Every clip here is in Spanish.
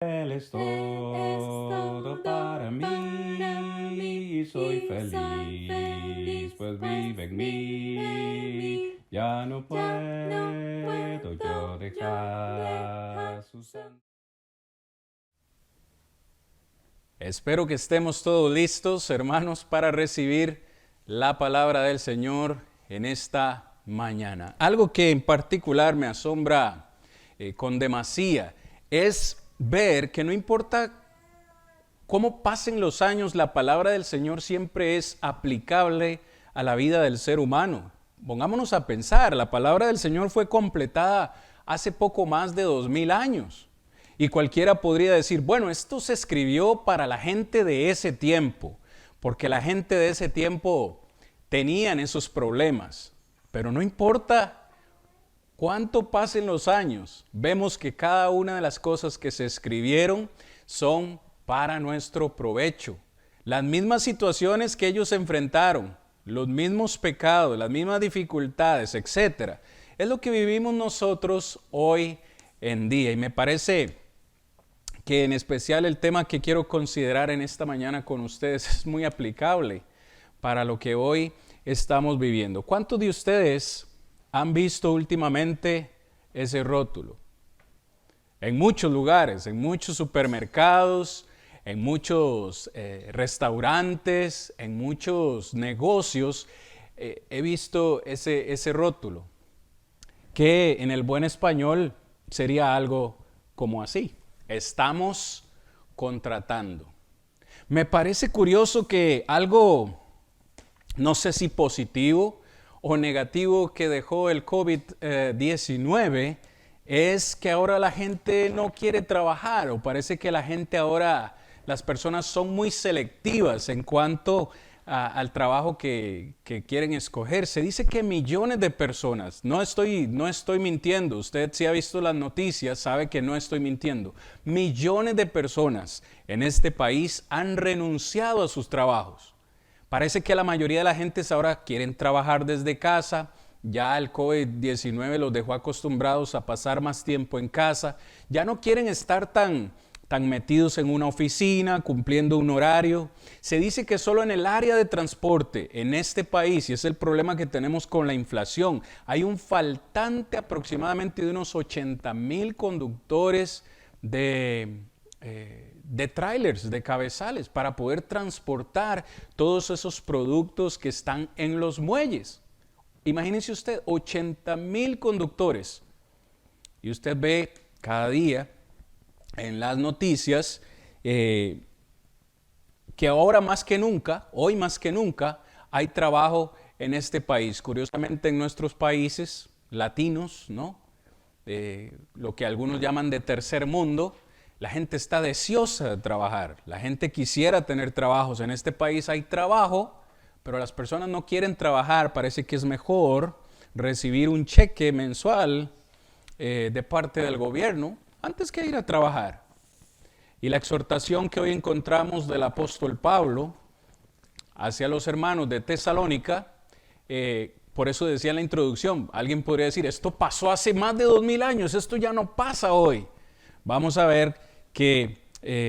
Él es todo para mí, soy feliz, pues vive en mí. Ya no puedo yo dejar su santo. Espero que estemos todos listos, hermanos, para recibir la palabra del Señor en esta mañana. Algo que en particular me asombra con demasía es ver que no importa cómo pasen los años, la palabra del Señor siempre es aplicable a la vida del ser humano. Pongámonos a pensar, la palabra del Señor fue completada hace poco más de 2000 años. Y cualquiera podría decir, bueno, esto se escribió para la gente de ese tiempo, porque la gente de ese tiempo tenían esos problemas. Pero no importa cuánto pasen los años, vemos que cada una de las cosas que se escribieron son para nuestro provecho. Las mismas situaciones que ellos enfrentaron, los mismos pecados, las mismas dificultades, etcétera, es lo que vivimos nosotros hoy en día. Y me parece que en especial el tema que quiero considerar en esta mañana con ustedes es muy aplicable para lo que hoy estamos viviendo. ¿Cuántos de ustedes han visto últimamente ese rótulo? En muchos lugares, en muchos supermercados, en muchos restaurantes, en muchos negocios, he visto ese rótulo, que en el buen español sería algo como así: estamos contratando. Me parece curioso que algo, no sé si positivo o negativo, que dejó el COVID-19 es que ahora la gente no quiere trabajar, o parece que la gente ahora, las personas son muy selectivas en cuanto al trabajo que quieren escoger. Se dice que millones de personas, no estoy mintiendo, usted si ha visto las noticias sabe que no estoy mintiendo, millones de personas en este país han renunciado a sus trabajos. Parece que la mayoría de la gente ahora quieren trabajar desde casa. Ya el COVID-19 los dejó acostumbrados a pasar más tiempo en casa. Ya no quieren estar tan metidos en una oficina, cumpliendo un horario. Se dice que solo en el área de transporte en este país, y es el problema que tenemos con la inflación, hay un faltante aproximadamente de unos 80,000 conductores de trailers, de cabezales, para poder transportar todos esos productos que están en los muelles. Imagínense usted, 80,000 conductores. Y usted ve cada día en las noticias que ahora más que nunca, hoy más que nunca, hay trabajo en este país. Curiosamente, en nuestros países latinos, ¿no? Lo que algunos llaman de tercer mundo, la gente está deseosa de trabajar. La gente quisiera tener trabajos. En este país hay trabajo, pero las personas no quieren trabajar. Parece que es mejor recibir un cheque mensual de parte del gobierno antes que ir a trabajar. Y la exhortación que hoy encontramos del apóstol Pablo hacia los hermanos de Tesalónica, por eso decía en la introducción, alguien podría decir, esto pasó hace más de 2000 años, esto ya no pasa hoy. Vamos a ver que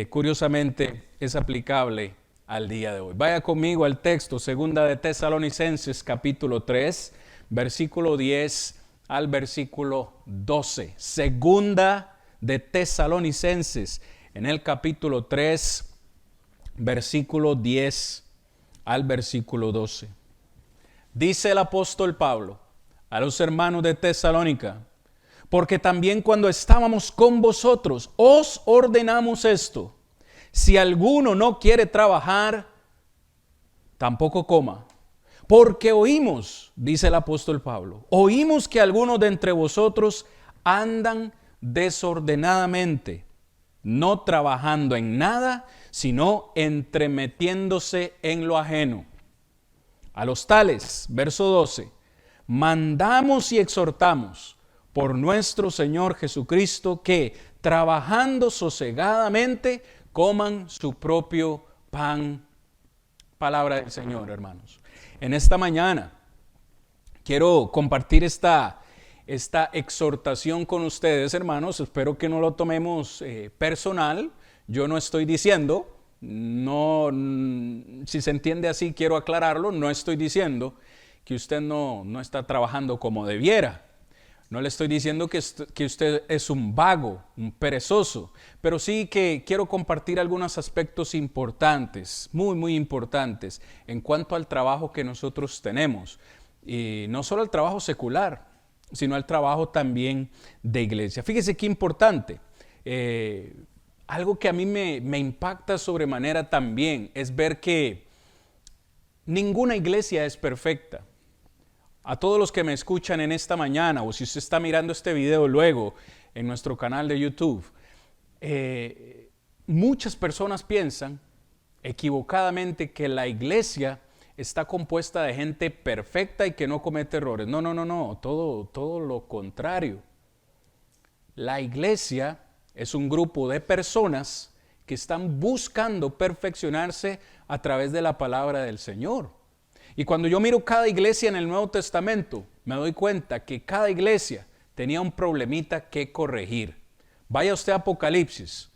curiosamente es aplicable al día de hoy. Vaya conmigo al texto, segunda de Tesalonicenses capítulo 3, versículo 10 al versículo 12. Segunda de Tesalonicenses, en el capítulo 3, versículo 10 al versículo 12. Dice el apóstol Pablo a los hermanos de Tesalónica: porque también cuando estábamos con vosotros os ordenamos esto: si alguno no quiere trabajar, tampoco coma. Porque oímos, dice el apóstol Pablo, oímos que algunos de entre vosotros andan desordenadamente, no trabajando en nada, sino entremetiéndose en lo ajeno. A los tales, verso 12, mandamos y exhortamos por nuestro Señor Jesucristo que, trabajando sosegadamente, coman su propio pan. Palabra del Señor, hermanos. En esta mañana quiero compartir esta esta exhortación con ustedes, hermanos. Espero que no lo tomemos personal. Yo no estoy diciendo, si se entiende así, quiero aclararlo, no estoy diciendo que usted no está trabajando como debiera. No le estoy diciendo que usted es un vago, un perezoso, pero sí que quiero compartir algunos aspectos importantes, muy, muy importantes, en cuanto al trabajo que nosotros tenemos. Y no solo el trabajo secular, sino el trabajo también de iglesia. Fíjese qué importante. Algo que a mí me impacta sobremanera también es ver que ninguna iglesia es perfecta. A todos los que me escuchan en esta mañana, o si usted está mirando este video luego en nuestro canal de YouTube, muchas personas piensan equivocadamente que la iglesia está compuesta de gente perfecta y que no comete errores. No, todo lo contrario. La iglesia es un grupo de personas que están buscando perfeccionarse a través de la palabra del Señor. Y cuando yo miro cada iglesia en el Nuevo Testamento, me doy cuenta que cada iglesia tenía un problemita que corregir. Vaya usted a Apocalipsis.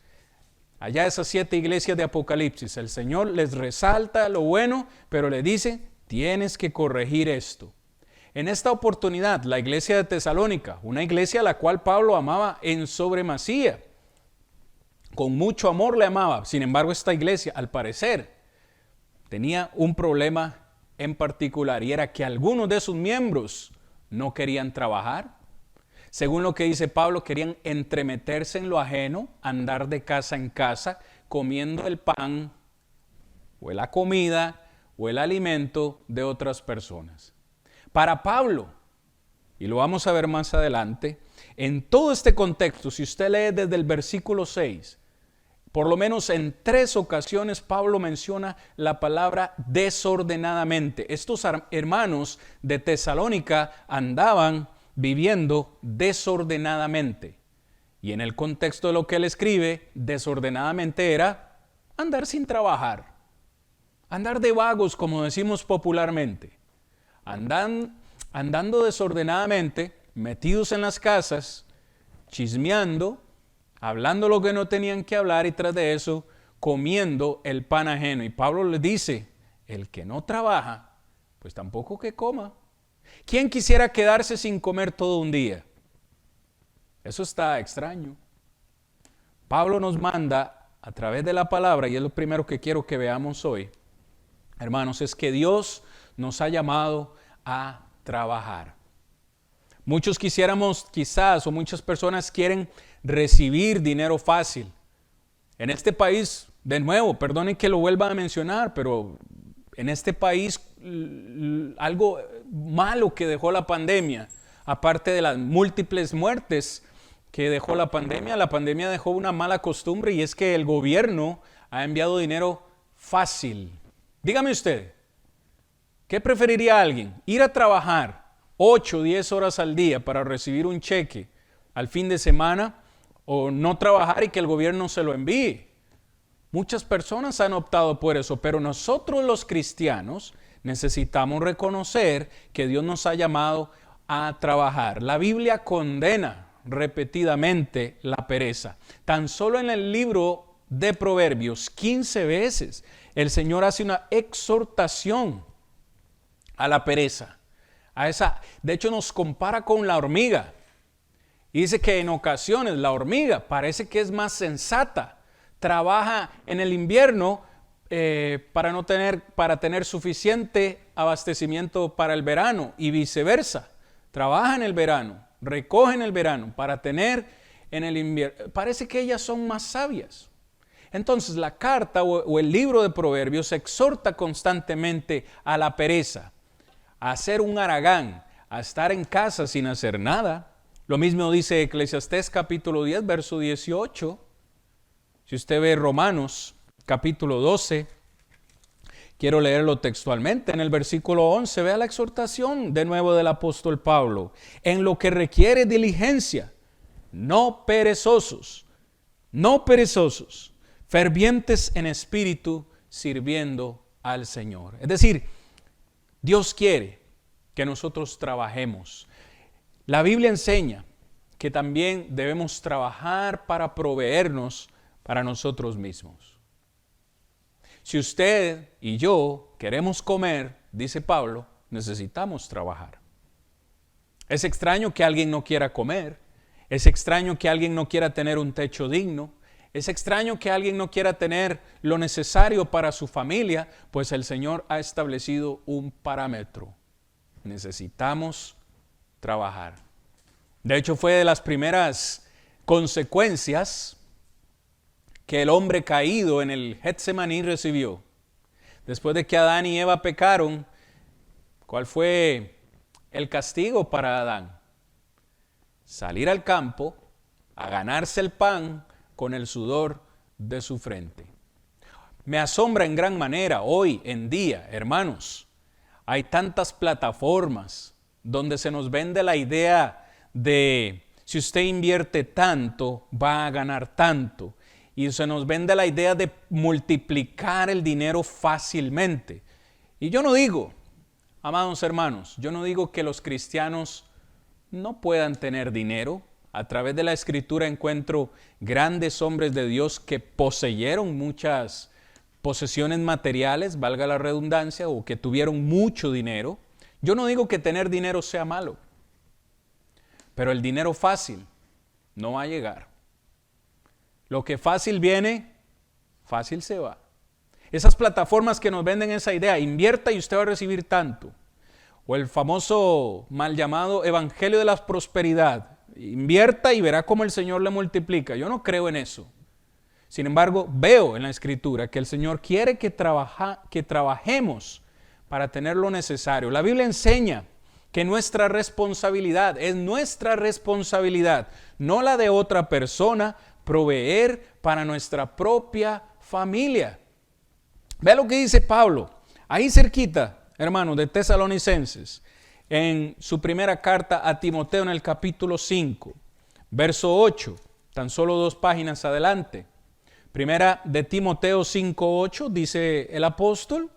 Allá esas 7 iglesias de Apocalipsis, el Señor les resalta lo bueno, pero le dice, tienes que corregir esto. En esta oportunidad, la iglesia de Tesalónica, una iglesia a la cual Pablo amaba en sobremasía, con mucho amor le amaba. Sin embargo, esta iglesia, al parecer, tenía un problema en particular, y era que algunos de sus miembros no querían trabajar. Según lo que dice Pablo, querían entremeterse en lo ajeno, andar de casa en casa, comiendo el pan, o la comida, o el alimento de otras personas. Para Pablo, y lo vamos a ver más adelante, en todo este contexto, si usted lee desde el versículo 6, por lo menos en 3 ocasiones Pablo menciona la palabra desordenadamente. Estos hermanos de Tesalónica andaban viviendo desordenadamente. Y en el contexto de lo que él escribe, desordenadamente era andar sin trabajar. Andar de vagos, como decimos popularmente. Andando desordenadamente, metidos en las casas, chismeando, hablando lo que no tenían que hablar y tras de eso comiendo el pan ajeno. Y Pablo les dice, el que no trabaja, pues tampoco que coma. ¿Quién quisiera quedarse sin comer todo un día? Eso está extraño. Pablo nos manda a través de la palabra, y es lo primero que quiero que veamos hoy, hermanos, es que Dios nos ha llamado a trabajar. Muchos quisiéramos, quizás, o muchas personas quieren recibir dinero fácil. En este país, de nuevo, perdonen que lo vuelva a mencionar, pero en este país algo malo que dejó la pandemia, aparte de las múltiples muertes que dejó la pandemia dejó una mala costumbre, y es que el gobierno ha enviado dinero fácil. Dígame usted, ¿qué preferiría alguien? ¿Ir a trabajar 8 o 10 horas al día para recibir un cheque al fin de semana, o no trabajar y que el gobierno se lo envíe? Muchas personas han optado por eso, pero nosotros los cristianos necesitamos reconocer que Dios nos ha llamado a trabajar. La Biblia condena repetidamente la pereza. Tan solo en el libro de Proverbios 15 veces el Señor hace una exhortación a la pereza. De hecho, nos compara con la hormiga. Y dice que en ocasiones la hormiga parece que es más sensata. Trabaja en el invierno para tener suficiente abastecimiento para el verano, y viceversa. Trabaja en el verano, recoge en el verano para tener en el invierno. Parece que ellas son más sabias. Entonces la carta o el libro de Proverbios exhorta constantemente a la pereza, a ser un haragán, a estar en casa sin hacer nada. Lo mismo dice Eclesiastés capítulo 10, verso 18. Si usted ve Romanos capítulo 12, quiero leerlo textualmente. En el versículo 11, vea la exhortación de nuevo del apóstol Pablo. En lo que requiere diligencia, no perezosos, fervientes en espíritu, sirviendo al Señor. Es decir, Dios quiere que nosotros trabajemos. La Biblia enseña que también debemos trabajar para proveernos para nosotros mismos. Si usted y yo queremos comer, dice Pablo, necesitamos trabajar. Es extraño que alguien no quiera comer, es extraño que alguien no quiera tener un techo digno, es extraño que alguien no quiera tener lo necesario para su familia, pues el Señor ha establecido un parámetro. Necesitamos trabajar. De hecho, fue de las primeras consecuencias que el hombre caído en el Getsemaní recibió. Después de que Adán y Eva pecaron, ¿cuál fue el castigo para Adán? Salir al campo a ganarse el pan con el sudor de su frente. Me asombra en gran manera hoy en día, hermanos, hay tantas plataformas donde se nos vende la idea de si usted invierte tanto, va a ganar tanto. Y se nos vende la idea de multiplicar el dinero fácilmente. Y yo no digo, amados hermanos, yo no digo que los cristianos no puedan tener dinero. A través de la Escritura encuentro grandes hombres de Dios que poseyeron muchas posesiones materiales, valga la redundancia, o que tuvieron mucho dinero. Yo no digo que tener dinero sea malo, pero el dinero fácil no va a llegar. Lo que fácil viene, fácil se va. Esas plataformas que nos venden esa idea, invierta y usted va a recibir tanto. O el famoso mal llamado evangelio de la prosperidad. Invierta y verá cómo el Señor le multiplica. Yo no creo en eso. Sin embargo, veo en la Escritura que el Señor quiere que trabajemos para tener lo necesario. La Biblia enseña que nuestra responsabilidad, es nuestra responsabilidad, no la de otra persona, proveer para nuestra propia familia. Vea lo que dice Pablo, ahí cerquita, hermanos, de Tesalonicenses, en su primera carta a Timoteo en el capítulo 5, verso 8, tan solo 2 páginas adelante. Primera de Timoteo 5:8 dice el apóstol,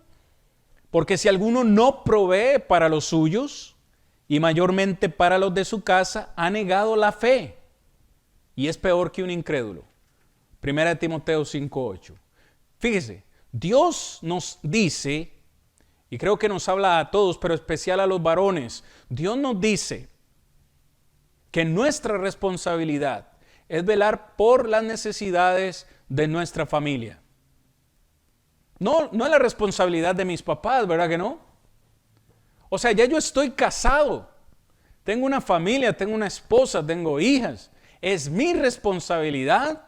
porque si alguno no provee para los suyos y mayormente para los de su casa, ha negado la fe y es peor que un incrédulo. Primera de Timoteo 5:8. Fíjese, Dios nos dice, y creo que nos habla a todos, pero especial a los varones, Dios nos dice que nuestra responsabilidad es velar por las necesidades de nuestra familia. No es la responsabilidad de mis papás, ¿verdad que no? O sea, ya yo estoy casado, tengo una familia, tengo una esposa, tengo hijas. Es mi responsabilidad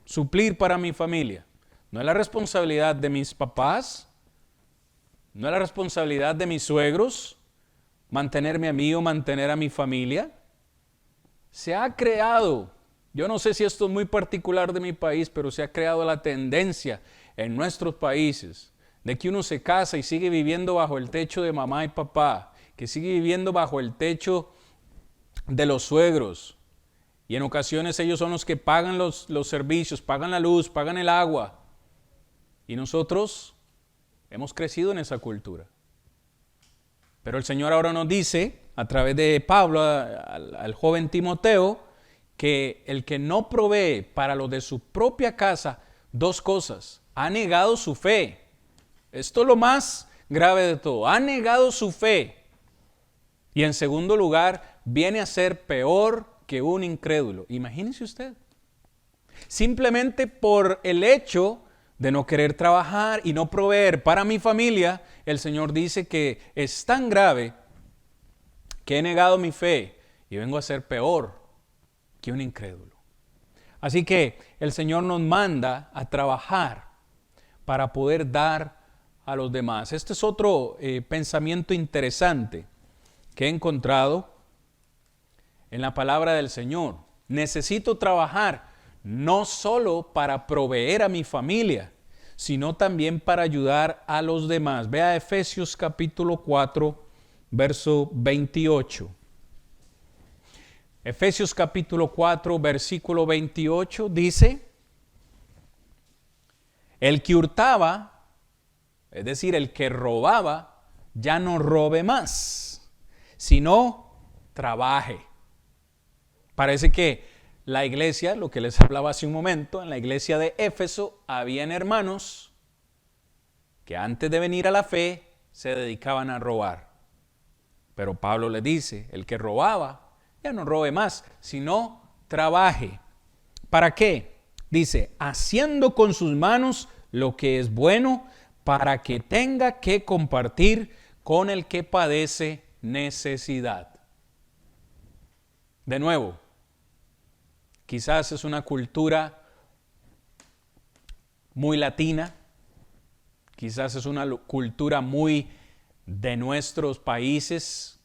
suplir para mi familia. No es la responsabilidad de mis papás, no es la responsabilidad de mis suegros, mantenerme a mí o mantener a mi familia. Se ha creado, yo no sé si esto es muy particular de mi país, pero se ha creado la tendencia en nuestros países de que uno se casa y sigue viviendo bajo el techo de mamá y papá, que sigue viviendo bajo el techo de los suegros. Y en ocasiones ellos son los que pagan los servicios, pagan la luz, pagan el agua. Y nosotros hemos crecido en esa cultura. Pero el Señor ahora nos dice, a través de Pablo, al joven Timoteo, que el que no provee para los de su propia casa, 2 cosas. Ha negado su fe. Esto es lo más grave de todo. Ha negado su fe. Y en segundo lugar, viene a ser peor que un incrédulo. Imagínese usted. Simplemente por el hecho de no querer trabajar y no proveer para mi familia, el Señor dice que es tan grave que he negado mi fe y vengo a ser peor que un incrédulo. Así que el Señor nos manda a trabajar para poder dar a los demás. Este es otro pensamiento interesante que he encontrado en la palabra del Señor. Necesito trabajar no solo para proveer a mi familia, sino también para ayudar a los demás. Vea Efesios capítulo 4, verso 28. Efesios capítulo 4, versículo 28 dice: el que hurtaba, es decir, el que robaba, ya no robe más, sino trabaje. Parece que la iglesia, lo que les hablaba hace un momento, en la iglesia de Éfeso habían hermanos que antes de venir a la fe se dedicaban a robar. Pero Pablo le dice, el que robaba, ya no robe más, sino trabaje. ¿Para qué? Dice, haciendo con sus manos lo que es bueno, para que tenga que compartir con el que padece necesidad. De nuevo, quizás es una cultura muy latina, quizás es una cultura muy de nuestros países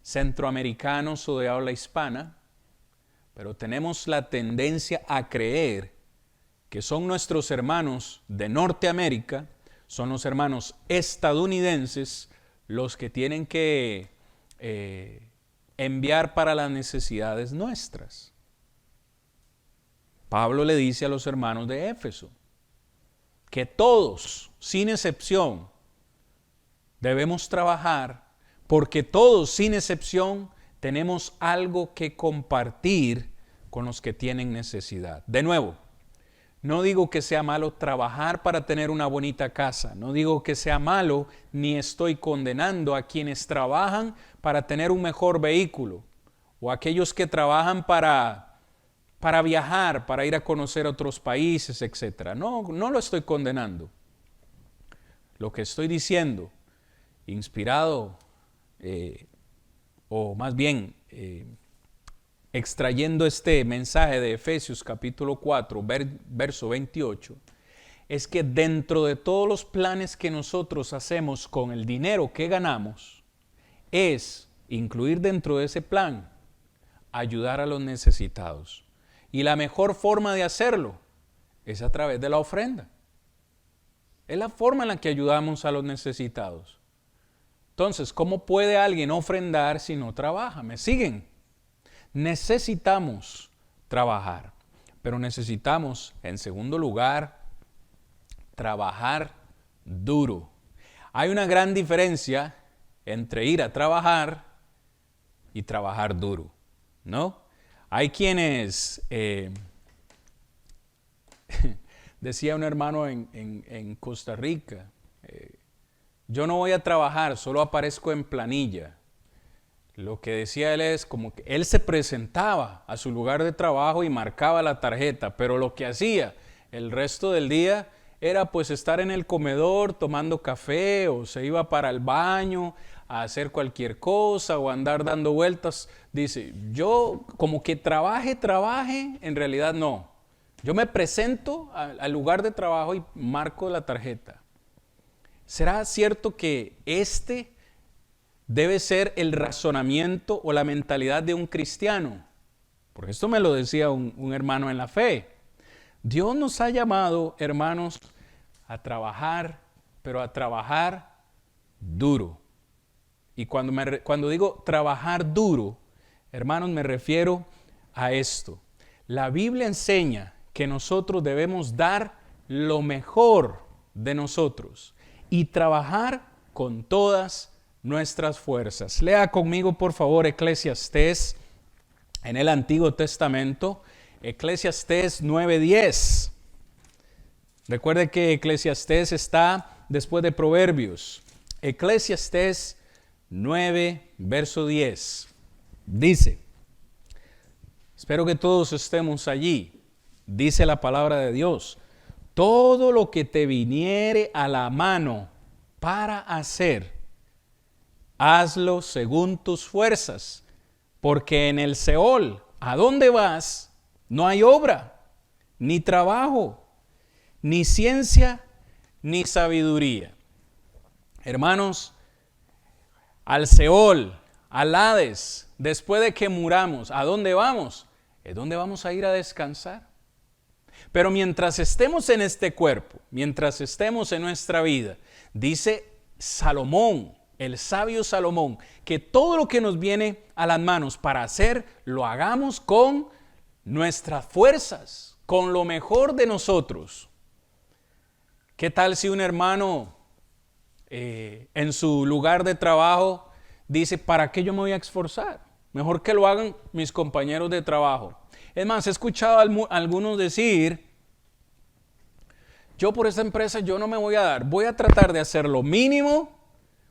centroamericanos o de habla hispana, pero tenemos la tendencia a creer que son nuestros hermanos de Norteamérica, son los hermanos estadounidenses los que tienen que enviar para las necesidades nuestras. Pablo le dice a los hermanos de Éfeso que todos, sin excepción, debemos trabajar porque todos, sin excepción, tenemos algo que compartir con los que tienen necesidad. De nuevo, no digo que sea malo trabajar para tener una bonita casa, no digo que sea malo, ni estoy condenando a quienes trabajan para tener un mejor vehículo o aquellos que trabajan para viajar, para ir a conocer otros países, etc. No lo estoy condenando. Lo que estoy diciendo, inspirado, o más bien extrayendo este mensaje de Efesios capítulo 4, verso 28, es que dentro de todos los planes que nosotros hacemos con el dinero que ganamos, es incluir dentro de ese plan ayudar a los necesitados. Y la mejor forma de hacerlo es a través de la ofrenda. Es la forma en la que ayudamos a los necesitados. Entonces, ¿cómo puede alguien ofrendar si no trabaja? ¿Me siguen? Necesitamos trabajar, pero necesitamos, en segundo lugar, trabajar duro. Hay una gran diferencia entre ir a trabajar y trabajar duro, ¿no? Hay quienes, decía un hermano en Costa Rica, yo no voy a trabajar, solo aparezco en planilla. Lo que decía él es como que él se presentaba a su lugar de trabajo y marcaba la tarjeta, pero lo que hacía el resto del día era pues estar en el comedor tomando café o se iba para el baño a hacer cualquier cosa o andar dando vueltas. Dice, yo como que trabaje, en realidad no. Yo me presento al lugar de trabajo y marco la tarjeta. ¿Será cierto que este debe ser el razonamiento o la mentalidad de un cristiano? Porque esto me lo decía un hermano en la fe. Dios nos ha llamado, hermanos, a trabajar, pero a trabajar duro. Y cuando digo trabajar duro, hermanos, me refiero a esto. La Biblia enseña que nosotros debemos dar lo mejor de nosotros y trabajar con todas nuestras fuerzas. Lea conmigo, por favor, Eclesiastés en el Antiguo Testamento, Eclesiastés 9:10. Recuerde que Eclesiastés está después de Proverbios. Eclesiastés 9, verso 10. Dice, espero que todos estemos allí. Dice la palabra de Dios, todo lo que te viniere a la mano para hacer, hazlo según tus fuerzas, porque en el Seol, ¿a dónde vas? No hay obra, ni trabajo, ni ciencia, ni sabiduría. Hermanos, al Seol, al Hades, después de que muramos, ¿a dónde vamos? Es donde vamos a ir a descansar. Pero mientras estemos en este cuerpo, mientras estemos en nuestra vida, dice Salomón, el sabio Salomón, que todo lo que nos viene a las manos para hacer, lo hagamos con nuestras fuerzas, con lo mejor de nosotros. ¿Qué tal si un hermano en su lugar de trabajo dice, ¿para qué yo me voy a esforzar? Mejor que lo hagan mis compañeros de trabajo. Es más, he escuchado a algunos decir, yo por esta empresa yo no me voy a dar, voy a tratar de hacer lo mínimo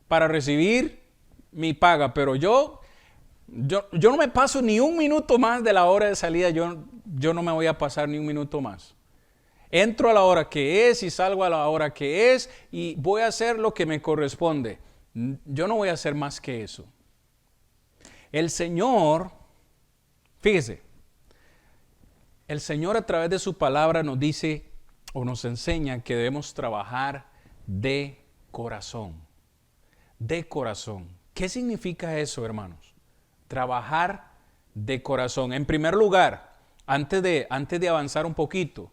para recibir mi paga, pero yo no me paso ni un minuto más de la hora de salida, yo no me voy a pasar ni un minuto más. Entro a la hora que es y salgo a la hora que es y voy a hacer lo que me corresponde. Yo no voy a hacer más que eso. El Señor, fíjese, el Señor a través de su palabra nos dice o nos enseña que debemos trabajar de corazón. De corazón. ¿Qué significa eso, hermanos? Trabajar de corazón. En primer lugar, antes de avanzar un poquito,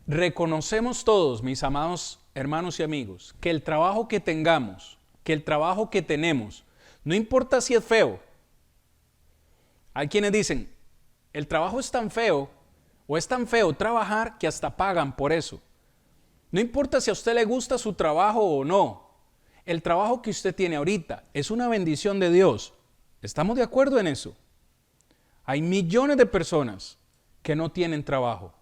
reconocemos todos, mis amados hermanos y amigos, que el trabajo que tengamos, que el trabajo que tenemos, no importa si es feo. Hay quienes dicen, el trabajo es tan feo, o es tan feo trabajar que hasta pagan por eso. No importa si a usted le gusta su trabajo o no, el trabajo que usted tiene ahorita es una bendición de Dios. ¿Estamos de acuerdo en eso? Hay millones de personas que no tienen trabajo.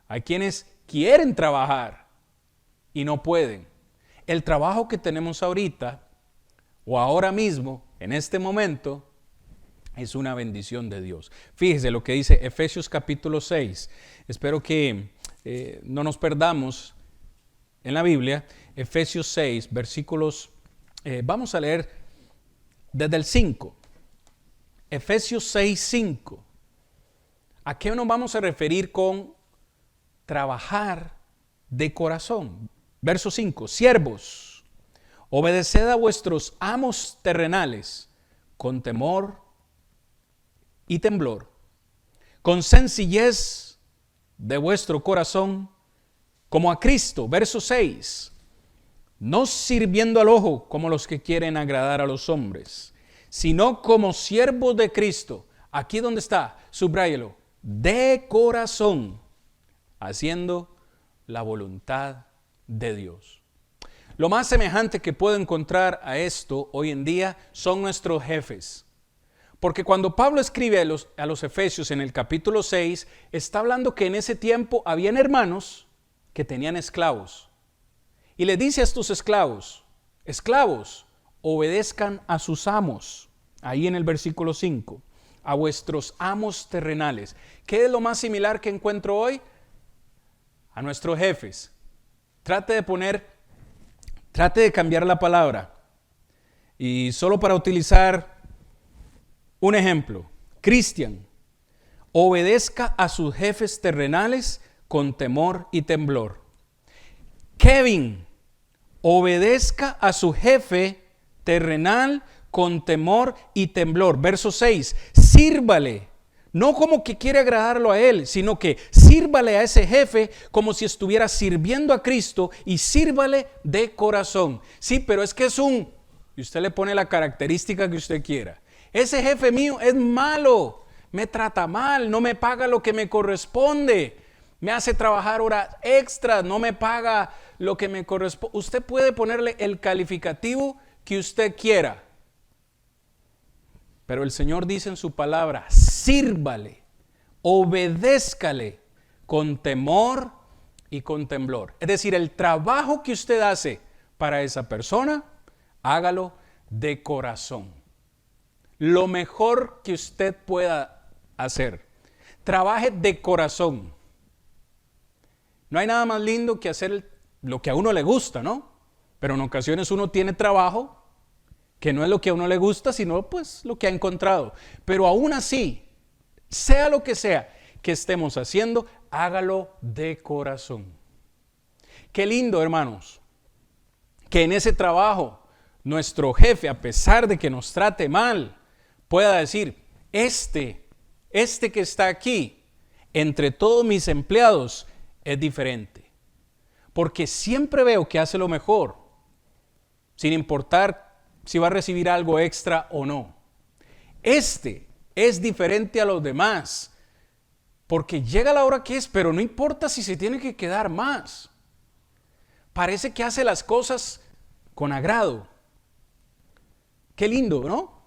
Hay quienes quieren trabajar y no pueden. El trabajo que tenemos ahorita o ahora mismo, en este momento, es una bendición de Dios. Fíjese lo que dice Efesios capítulo 6. Espero que no nos perdamos en la Biblia. Efesios 6, versículos, vamos a leer desde el 5. Efesios 6, 5. ¿A qué nos vamos a referir con trabajar de corazón? Verso 5. Siervos, obedeced a vuestros amos terrenales con temor y temblor, con sencillez de vuestro corazón, como a Cristo. Verso 6. No sirviendo al ojo como los que quieren agradar a los hombres, sino como siervos de Cristo. Aquí donde está, subráyelo, de corazón, haciendo la voluntad de Dios. Lo más semejante que puedo encontrar a esto hoy en día son nuestros jefes. Porque cuando Pablo escribe a los Efesios en el capítulo 6, está hablando que en ese tiempo habían hermanos que tenían esclavos. Y le dice a estos esclavos, obedezcan a sus amos. Ahí en el versículo 5, a vuestros amos terrenales. ¿Qué es lo más similar que encuentro hoy? A nuestros jefes. Trate de cambiar la palabra. Y solo para utilizar un ejemplo, Cristian, obedezca a sus jefes terrenales con temor y temblor. Kevin, obedezca a su jefe terrenal con temor y temblor. Verso 6, sírvale, no como que quiere agradarlo a él, sino que sírvale a ese jefe como si estuviera sirviendo a Cristo y sírvale de corazón. Sí, pero es que y usted le pone la característica que usted quiera. Ese jefe mío es malo, me trata mal, no me paga lo que me corresponde, me hace trabajar horas extras, no me paga lo que me corresponde. Usted puede ponerle el calificativo que usted quiera. Pero el Señor dice en su palabra, sírvale, obedézcale con temor y con temblor. Es decir, el trabajo que usted hace para esa persona, hágalo de corazón. Lo mejor que usted pueda hacer. Trabaje de corazón. No hay nada más lindo que hacer lo que a uno le gusta, ¿no? Pero en ocasiones uno tiene trabajo que no es lo que a uno le gusta, sino pues lo que ha encontrado. Pero aún así, sea lo que sea que estemos haciendo, hágalo de corazón. Qué lindo, hermanos, que en ese trabajo nuestro jefe, a pesar de que nos trate mal, pueda decir, este que está aquí, entre todos mis empleados, es diferente. Porque siempre veo que hace lo mejor, sin importar si va a recibir algo extra o no. Este es diferente a los demás, porque llega la hora que es, pero no importa si se tiene que quedar más. Parece que hace las cosas con agrado. Qué lindo, ¿no?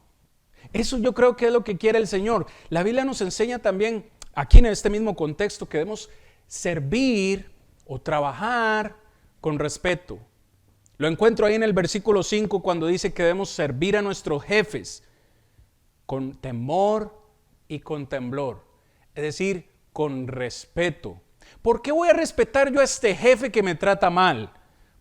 Eso yo creo que es lo que quiere el Señor. La Biblia nos enseña también, aquí en este mismo contexto, que debemos servir o trabajar con respeto. Lo encuentro ahí en el versículo 5 cuando dice que debemos servir a nuestros jefes con temor y con temblor. Es decir, con respeto. ¿Por qué voy a respetar yo a este jefe que me trata mal?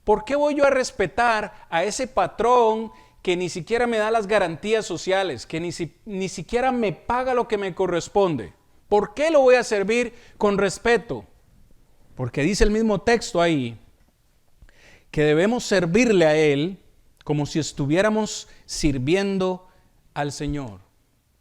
¿Por qué voy yo a respetar a ese patrón que ni siquiera me da las garantías sociales, que ni siquiera me paga lo que me corresponde? ¿Por qué lo voy a servir con respeto? Porque dice el mismo texto ahí que debemos servirle a Él como si estuviéramos sirviendo al Señor.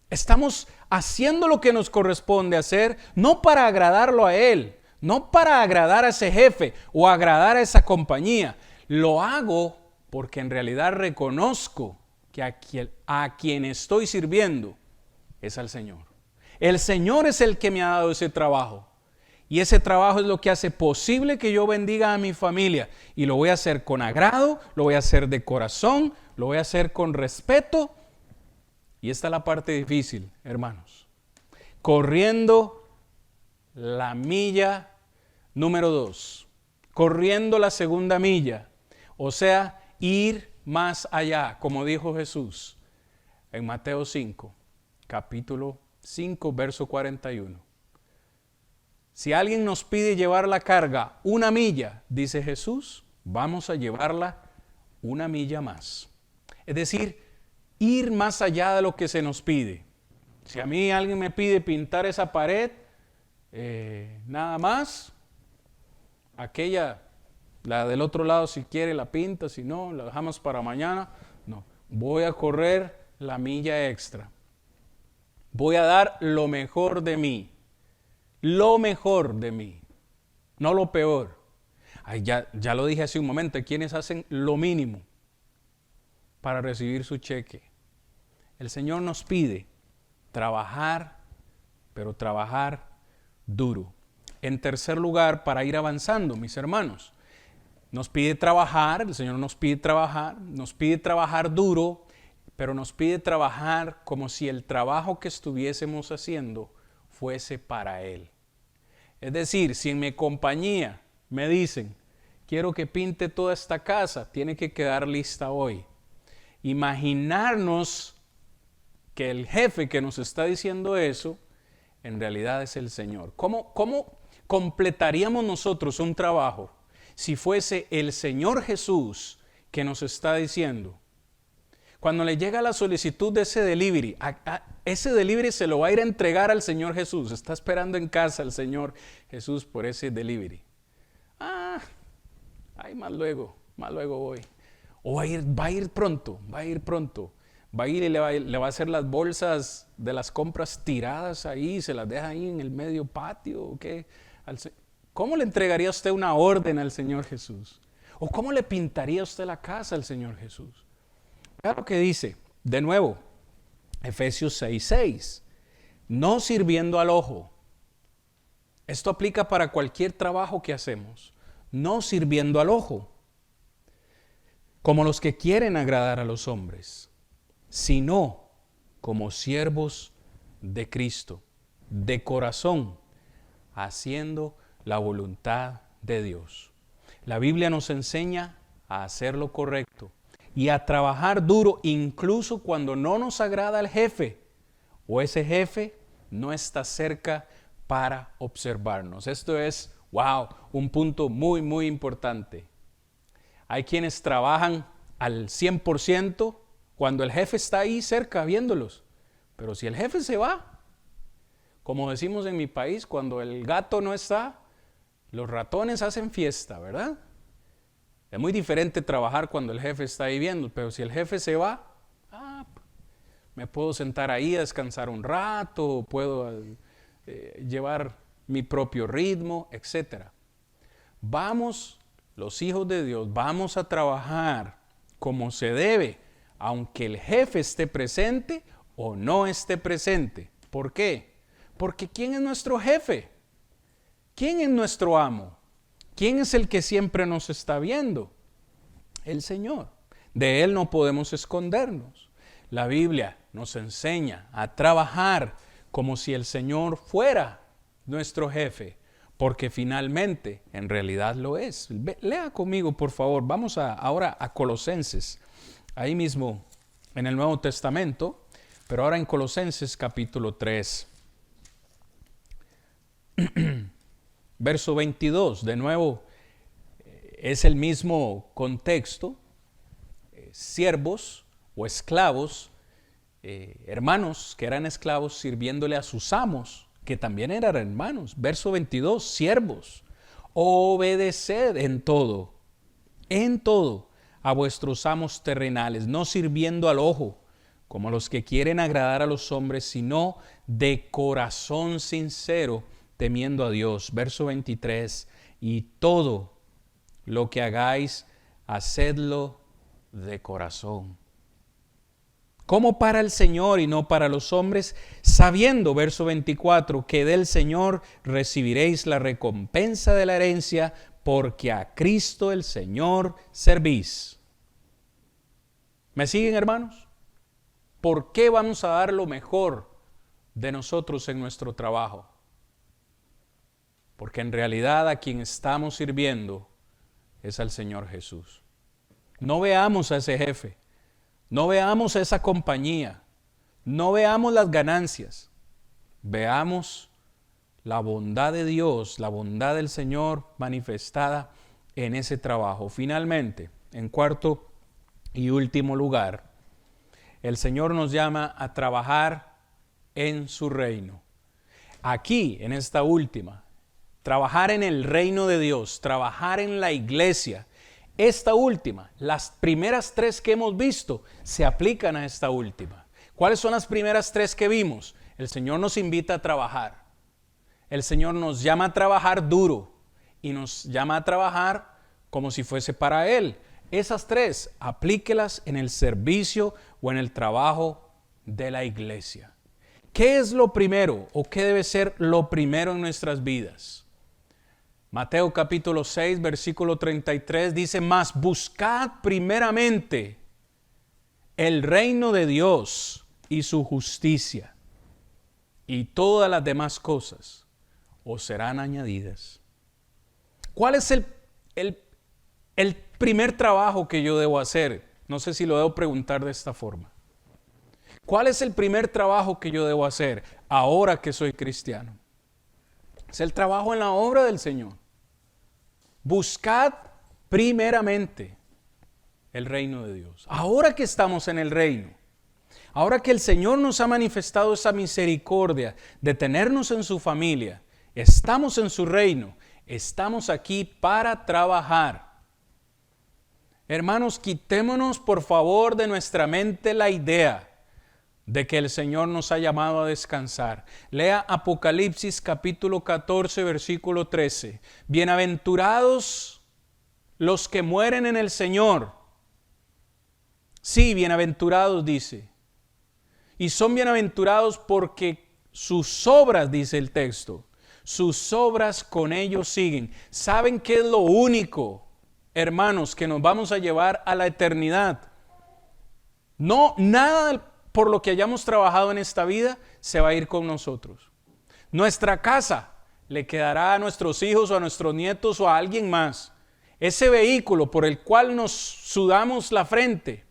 Estamos haciendo lo que nos corresponde hacer, no para agradarlo a Él, no para agradar a ese jefe o agradar a esa compañía. Lo hago porque en realidad reconozco que a quien estoy sirviendo es al Señor. El Señor es el que me ha dado ese trabajo. Y ese trabajo es lo que hace posible que yo bendiga a mi familia. Y lo voy a hacer con agrado, lo voy a hacer de corazón, lo voy a hacer con respeto. Y esta es la parte difícil, hermanos. Corriendo la milla número 2. Corriendo la segunda milla. O sea, ir más allá, como dijo Jesús en Mateo 5, capítulo 5, verso 41. Si alguien nos pide llevar la carga 1 milla, dice Jesús, vamos a llevarla 1 milla más. Es decir, ir más allá de lo que se nos pide. Si a mí alguien me pide pintar esa pared, nada más, aquella, la del otro lado si quiere la pinta, si no, la dejamos para mañana. No, voy a correr la milla extra. Voy a dar lo mejor de mí. Lo mejor de mí, no lo peor. Ay, ya lo dije hace un momento, hay quienes hacen lo mínimo para recibir su cheque. El Señor nos pide trabajar, pero trabajar duro. En tercer lugar, para ir avanzando, mis hermanos, nos pide trabajar, el Señor nos pide trabajar duro, pero nos pide trabajar como si el trabajo que estuviésemos haciendo fuese para Él. Es decir, si en mi compañía me dicen, quiero que pinte toda esta casa, tiene que quedar lista hoy. Imaginarnos que el jefe que nos está diciendo eso, en realidad es el Señor. ¿Cómo completaríamos nosotros un trabajo si fuese el Señor Jesús que nos está diciendo? Cuando le llega la solicitud de ese delivery, ese delivery se lo va a ir a entregar al Señor Jesús. Está esperando en casa el Señor Jesús por ese delivery. Más luego voy. O va a ir pronto. Va a ir y le va a hacer las bolsas de las compras tiradas ahí, se las deja ahí en el medio patio. ¿O qué? ¿Cómo le entregaría usted una orden al Señor Jesús? ¿O cómo le pintaría usted la casa al Señor Jesús? Claro que dice, de nuevo, Efesios 6:6, no sirviendo al ojo. Esto aplica para cualquier trabajo que hacemos, no sirviendo al ojo, como los que quieren agradar a los hombres, sino como siervos de Cristo, de corazón, haciendo la voluntad de Dios. La Biblia nos enseña a hacer lo correcto y a trabajar duro incluso cuando no nos agrada el jefe o ese jefe no está cerca para observarnos. Esto es, un punto muy, muy importante. Hay quienes trabajan al 100% cuando el jefe está ahí cerca viéndolos. Pero si el jefe se va, como decimos en mi país, cuando el gato no está, los ratones hacen fiesta, ¿verdad? Es muy diferente trabajar cuando el jefe está ahí viendo, pero si el jefe se va, me puedo sentar ahí a descansar un rato, puedo llevar mi propio ritmo, etc. Vamos, los hijos de Dios, vamos a trabajar como se debe, aunque el jefe esté presente o no esté presente. ¿Por qué? Porque ¿quién es nuestro jefe? ¿Quién es nuestro amo? ¿Quién es el que siempre nos está viendo? El Señor. De Él no podemos escondernos. la Biblia nos enseña a trabajar como si el Señor fuera nuestro jefe, porque finalmente en realidad lo es. Lea conmigo, por favor. Vamos ahora a Colosenses, ahí mismo en el Nuevo Testamento, pero ahora en Colosenses capítulo 3. Verso 22, de nuevo, es el mismo contexto. Siervos o esclavos, hermanos que eran esclavos sirviéndole a sus amos, que también eran hermanos. Verso 22, siervos, obedeced en todo a vuestros amos terrenales, no sirviendo al ojo, como los que quieren agradar a los hombres, sino de corazón sincero, temiendo a Dios. Verso 23, y todo lo que hagáis, hacedlo de corazón, como para el Señor y no para los hombres, sabiendo, verso 24, que del Señor recibiréis la recompensa de la herencia, porque a Cristo el Señor servís. ¿Me siguen, hermanos? ¿Por qué vamos a dar lo mejor de nosotros en nuestro trabajo? Porque en realidad a quien estamos sirviendo es al Señor Jesús. No veamos a ese jefe, no veamos a esa compañía, no veamos las ganancias, veamos la bondad de Dios, la bondad del Señor manifestada en ese trabajo. Finalmente, en cuarto y último lugar, el Señor nos llama a trabajar en su reino. Aquí, en esta última, trabajar en el reino de Dios, trabajar en la iglesia. Esta última, las primeras tres que hemos visto, se aplican a esta última. ¿Cuáles son las primeras tres que vimos? El Señor nos invita a trabajar. El Señor nos llama a trabajar duro y nos llama a trabajar como si fuese para Él. Esas tres, aplíquelas en el servicio o en el trabajo de la iglesia. ¿Qué es lo primero o qué debe ser lo primero en nuestras vidas? Mateo capítulo 6, versículo 33 dice, mas buscad primeramente el reino de Dios y su justicia, y todas las demás cosas os serán añadidas. ¿Cuál es el primer trabajo que yo debo hacer? No sé si lo debo preguntar de esta forma. ¿Cuál es el primer trabajo que yo debo hacer ahora que soy cristiano? Es el trabajo en la obra del Señor. Buscad primeramente el reino de Dios. Ahora que estamos en el reino, ahora que el Señor nos ha manifestado esa misericordia de tenernos en su familia, estamos en su reino, estamos aquí para trabajar. Hermanos, quitémonos por favor de nuestra mente la idea de que el Señor nos ha llamado a descansar. Lea Apocalipsis capítulo 14, versículo 13. Bienaventurados los que mueren en el Señor. Sí, bienaventurados dice. Y son bienaventurados porque sus obras, dice el texto, sus obras con ellos siguen. ¿Saben qué es lo único, hermanos, que nos vamos a llevar a la eternidad? No, nada por lo que hayamos trabajado en esta vida se va a ir con nosotros. Nuestra casa le quedará a nuestros hijos o a nuestros nietos o a alguien más. Ese vehículo por el cual nos sudamos la frente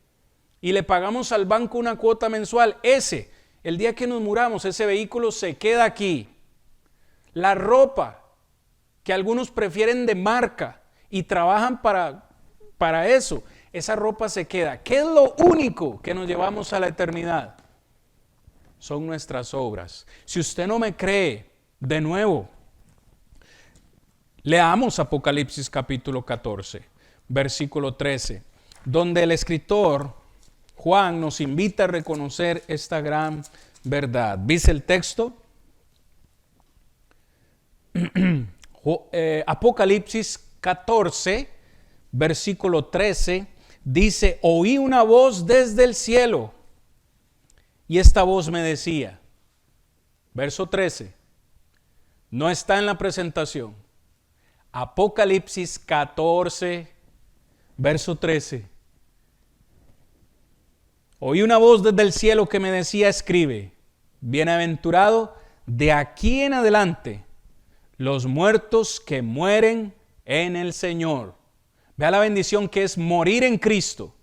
y le pagamos al banco una cuota mensual, el día que nos muramos, ese vehículo se queda aquí. La ropa que algunos prefieren de marca y trabajan para eso, esa ropa se queda. ¿Qué es lo único que nos llevamos a la eternidad? Son nuestras obras. Si usted no me cree, de nuevo, leamos Apocalipsis capítulo 14, versículo 13, donde el escritor Juan nos invita a reconocer esta gran verdad. ¿Dice el texto? Apocalipsis 14, versículo 13, dice, oí una voz desde el cielo, y esta voz me decía, verso 13, no está en la presentación, Apocalipsis 14, verso 13, Oí una voz desde el cielo que me decía, escribe, bienaventurado de aquí en adelante los muertos que mueren en el Señor. Vea la bendición que es morir en Cristo,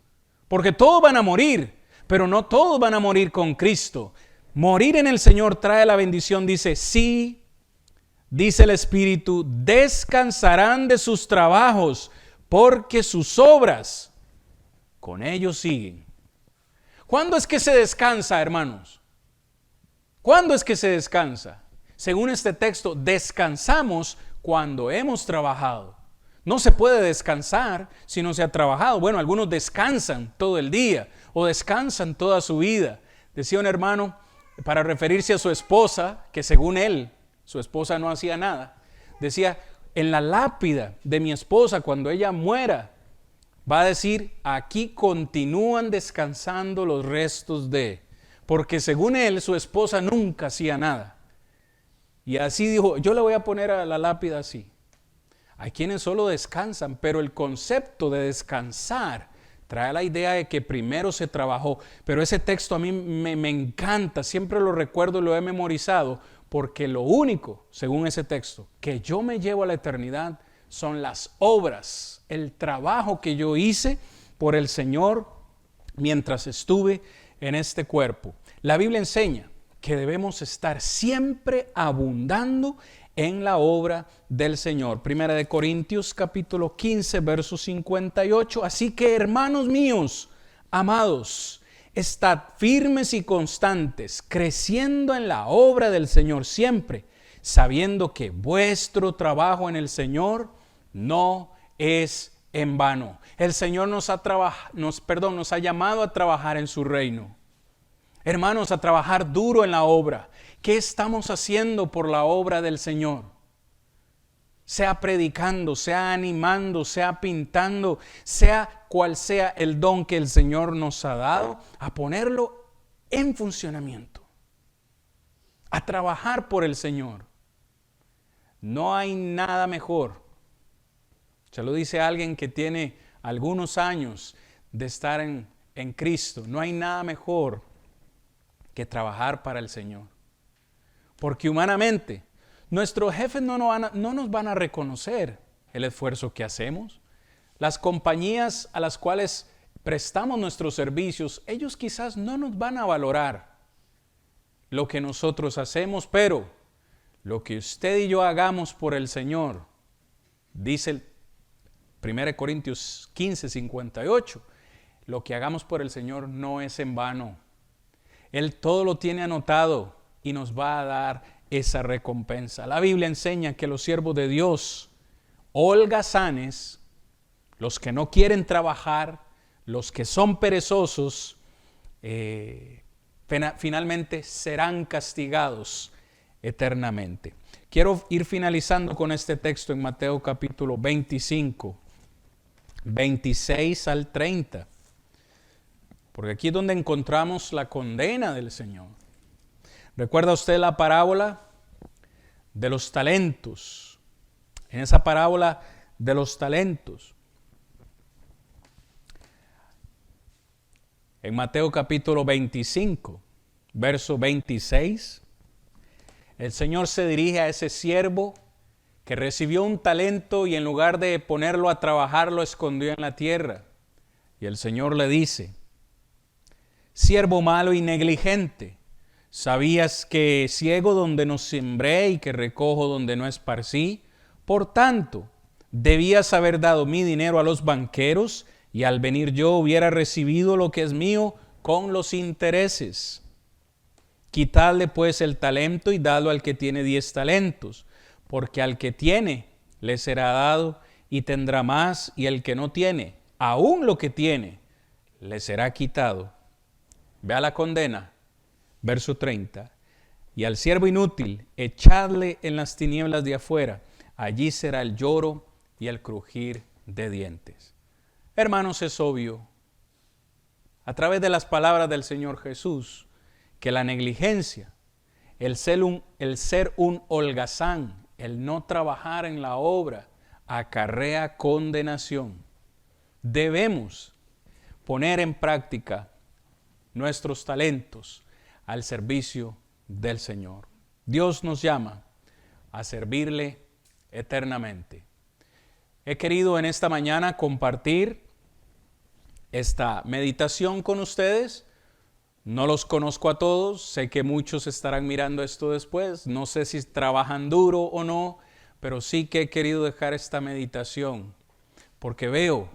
porque todos van a morir, pero no todos van a morir con Cristo. Morir en el Señor trae la bendición, dice, sí, dice el Espíritu, descansarán de sus trabajos, porque sus obras con ellos siguen. ¿Cuándo es que se descansa, hermanos? ¿Cuándo es que se descansa? Según este texto, descansamos cuando hemos trabajado. No se puede descansar si no se ha trabajado. Bueno, algunos descansan todo el día o descansan toda su vida. Decía un hermano, para referirse a su esposa, que según él, su esposa no hacía nada, decía, en la lápida de mi esposa, cuando ella muera, va a decir, aquí continúan descansando los restos de, porque según él, su esposa nunca hacía nada. Y así dijo, yo le voy a poner a la lápida así. Hay quienes solo descansan, pero el concepto de descansar trae la idea de que primero se trabajó. Pero ese texto a mí me encanta, siempre lo recuerdo y lo he memorizado, porque lo único, según ese texto, que yo me llevo a la eternidad son las obras, el trabajo que yo hice por el Señor mientras estuve en este cuerpo. La Biblia enseña que debemos estar siempre abundando en la obra del Señor. Primera de Corintios capítulo 15, verso 58. Así que, hermanos míos, amados, estad firmes y constantes, creciendo en la obra del Señor siempre, sabiendo que vuestro trabajo en el Señor no es en vano. El Señor nos ha llamado a trabajar en su reino. Hermanos, a trabajar duro en la obra. ¿Qué estamos haciendo por la obra del Señor? Sea predicando, sea animando, sea pintando, sea cual sea el don que el Señor nos ha dado, a ponerlo en funcionamiento. A trabajar por el Señor. No hay nada mejor. Se lo dice alguien que tiene algunos años de estar en Cristo. No hay nada mejor que trabajar para el Señor. Porque humanamente, nuestros jefes no nos van a reconocer el esfuerzo que hacemos. Las compañías a las cuales prestamos nuestros servicios, ellos quizás no nos van a valorar lo que nosotros hacemos, pero lo que usted y yo hagamos por el Señor, dice el 1 Corintios 15, 58, lo que hagamos por el Señor no es en vano. Él todo lo tiene anotado y nos va a dar esa recompensa. La Biblia enseña que los siervos de Dios, holgazanes, los que no quieren trabajar, los que son perezosos, finalmente serán castigados eternamente. Quiero ir finalizando con este texto en Mateo capítulo 25, 26 al 30. Porque aquí es donde encontramos la condena del Señor. ¿Recuerda usted la parábola de los talentos? En esa parábola de los talentos, en Mateo capítulo 25, verso 26, el Señor se dirige a ese siervo que recibió un talento y en lugar de ponerlo a trabajar, lo escondió en la tierra. Y el Señor le dice, siervo malo y negligente, ¿sabías que ciego donde no sembré y que recojo donde no esparcí? Por tanto, debías haber dado mi dinero a los banqueros y al venir yo hubiera recibido lo que es mío con los intereses. Quitadle pues el talento y dadlo al que tiene 10 talentos, porque al que tiene le será dado y tendrá más, y el que no tiene, aún lo que tiene, le será quitado. Vea la condena, verso 30. Y al siervo inútil, echadle en las tinieblas de afuera, allí será el lloro y el crujir de dientes. Hermanos, es obvio, a través de las palabras del Señor Jesús, que la negligencia, el ser un holgazán, el no trabajar en la obra, acarrea condenación. Debemos poner en práctica nuestros talentos al servicio del Señor. Dios nos llama a servirle eternamente. He querido en esta mañana compartir esta meditación con ustedes. No los conozco a todos, sé que muchos estarán mirando esto después, no sé si trabajan duro o no, pero sí que he querido dejar esta meditación, porque veo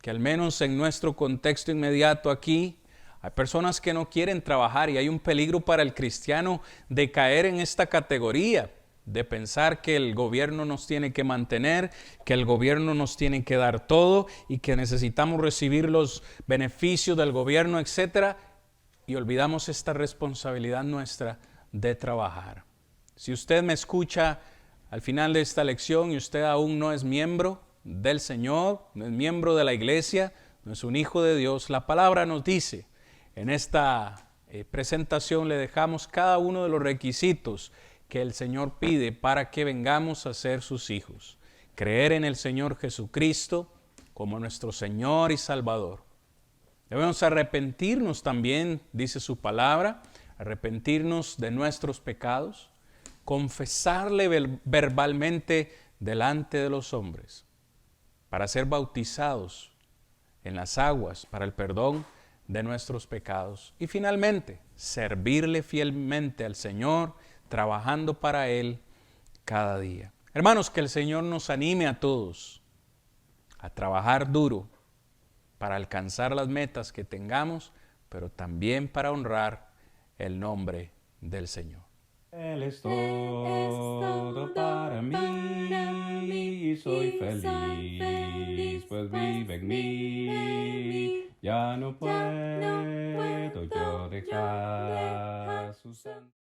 que al menos en nuestro contexto inmediato aquí, hay personas que no quieren trabajar y hay un peligro para el cristiano de caer en esta categoría, de pensar que el gobierno nos tiene que mantener, que el gobierno nos tiene que dar todo y que necesitamos recibir los beneficios del gobierno, etcétera, y olvidamos esta responsabilidad nuestra de trabajar. Si usted me escucha al final de esta lección y usted aún no es miembro del Señor, no es miembro de la iglesia, no es un hijo de Dios, la palabra nos dice, en esta presentación le dejamos cada uno de los requisitos que el Señor pide para que vengamos a ser sus hijos. Creer en el Señor Jesucristo como nuestro Señor y Salvador. Debemos arrepentirnos también, dice su palabra, arrepentirnos de nuestros pecados, confesarle verbalmente delante de los hombres, para ser bautizados en las aguas para el perdón de nuestros pecados. Y finalmente, servirle fielmente al Señor, trabajando para Él cada día. Hermanos, que el Señor nos anime a todos a trabajar duro para alcanzar las metas que tengamos, pero también para honrar el nombre del Señor. Él es todo para mí y soy feliz, pues vive en mí. Ya no puedo yo dejar su santo.